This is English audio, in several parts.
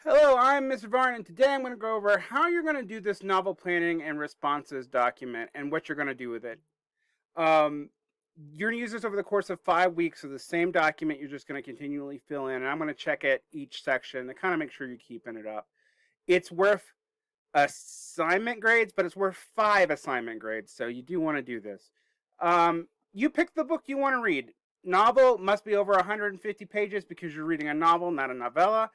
Hello, I'm Mr. Varn, and today I'm going to go over how you're going to do this novel planning and responses document and what you're going to do with it. Um, you're going to use this over the course of 5 weeks, so the same document you're just going to continually fill in, and I'm going to check it each section to kind of make sure you're keeping it up. It's worth assignment grades, but it's worth 5 assignment grades, so you do want to do this. You pick the book you want to read. Novel must be over 150 pages because you're reading a novel, not a novella.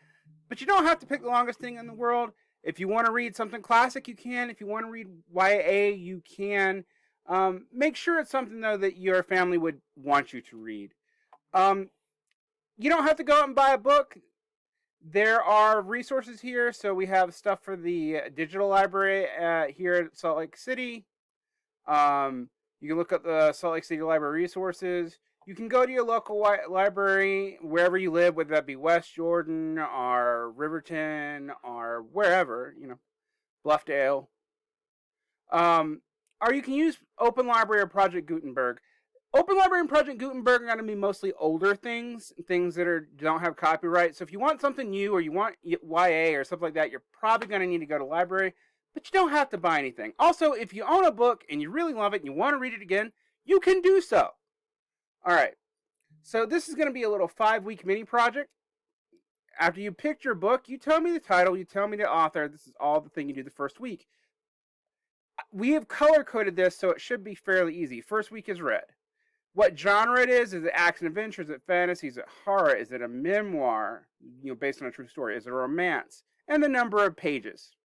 But you don't have to pick the longest thing in the world. If you want to read something classic, you can. If you want to read YA, you can. Make sure it's something, though, that your family would want you to read. You don't have to go out and buy a book. There are resources here. So we have stuff for the digital library here at Salt Lake City. You can look up the Salt Lake City Library resources. You can go to your local library, wherever you live, whether that be West Jordan or Riverton or wherever, Bluffdale. Or you can use Open Library or Project Gutenberg. Open Library and Project Gutenberg are going to be mostly older things that don't have copyright. So if you want something new or you want YA or something like that, you're probably going to need to go to library, but you don't have to buy anything. Also, if you own a book and you really love it and you want to read it again, you can do so. All right, so this is going to be a little 5-week mini project. After you picked your book, you tell me the title, you tell me the author. This is all the thing you do the first week. We have color-coded this, so it should be fairly easy. First week is red. What genre it is it action adventure? Is it fantasy? Is it horror? Is it a memoir, based on a true story? Is it a romance? And the number of pages.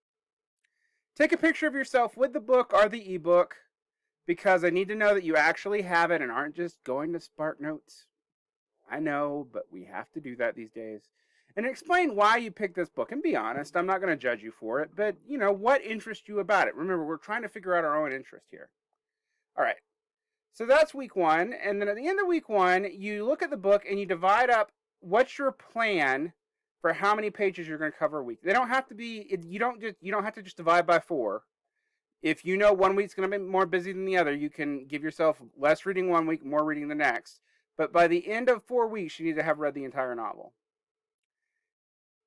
Take a picture of yourself with the book or the ebook, because I need to know that you actually have it and aren't just going to SparkNotes. I know, but we have to do that these days. And explain why you picked this book. And be honest, I'm not going to judge you for it, but, what interests you about it? Remember, we're trying to figure out our own interest here. All right. So that's week 1. And then at the end of week 1, you look at the book and you divide up what's your plan for how many pages you're going to cover a week. They don't have to be, you don't have to just divide by 4. If you know 1 week's going to be more busy than the other, you can give yourself less reading 1 week, more reading the next. But by the end of 4 weeks, you need to have read the entire novel.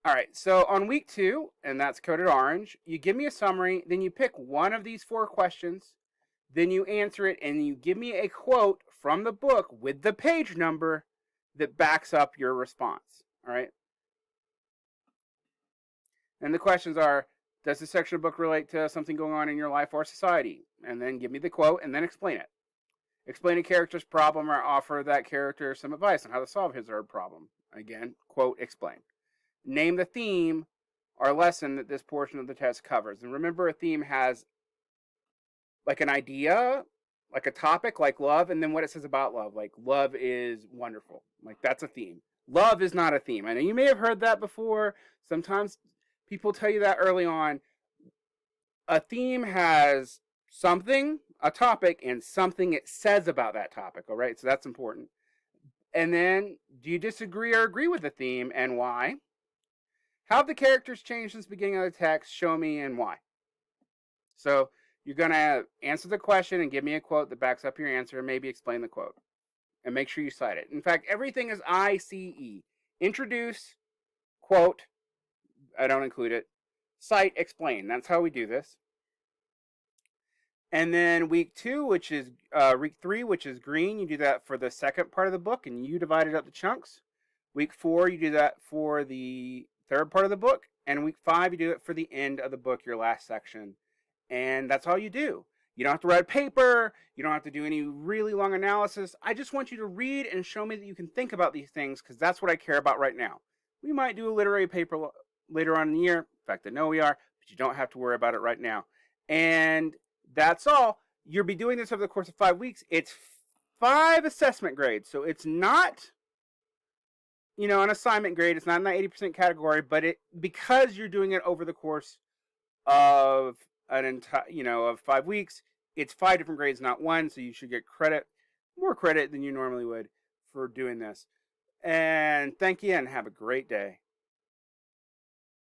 All right, so on week 2, and that's coded orange, you give me a summary, then you pick one of these 4 questions, then you answer it, and you give me a quote from the book with the page number that backs up your response. All right? And the questions are, does this section of the book relate to something going on in your life or society? And then give me the quote and then explain it. Explain a character's problem or offer that character some advice on how to solve his or her problem. Again, quote, explain. Name the theme or lesson that this portion of the test covers. And remember, a theme has like an idea, like a topic, like love, and then what it says about love. Like, love is wonderful. Like, that's a theme. Love is not a theme. I know you may have heard that before. Sometimes people tell you that early on. A theme has something, a topic, and something it says about that topic, all right? So that's important. And then, do you disagree or agree with the theme, and why? How have the characters changed since the beginning of the text? Show me and why. So you're going to answer the question and give me a quote that backs up your answer, and maybe explain the quote. And make sure you cite it. In fact, everything is ICE. Introduce, quote, I don't include it, cite, explain. That's how we do this. And then week 3, which is green, you do that for the second part of the book, and you divide it up to chunks. Week 4, you do that for the third part of the book, and week 5, you do it for the end of the book, your last section. And that's all you do. You don't have to write a paper. You don't have to do any really long analysis. I just want you to read and show me that you can think about these things, because that's what I care about right now. We might do a literary paper later on in the year. In fact, I know we are, but you don't have to worry about it right now. And that's all. You'll be doing this over the course of 5 weeks. It's 5 assessment grades. So it's not, an assignment grade. It's not in that 80% category, but because you're doing it over the course of of 5 weeks, it's 5 different grades, not 1. So you should get more credit than you normally would for doing this. And thank you and have a great day.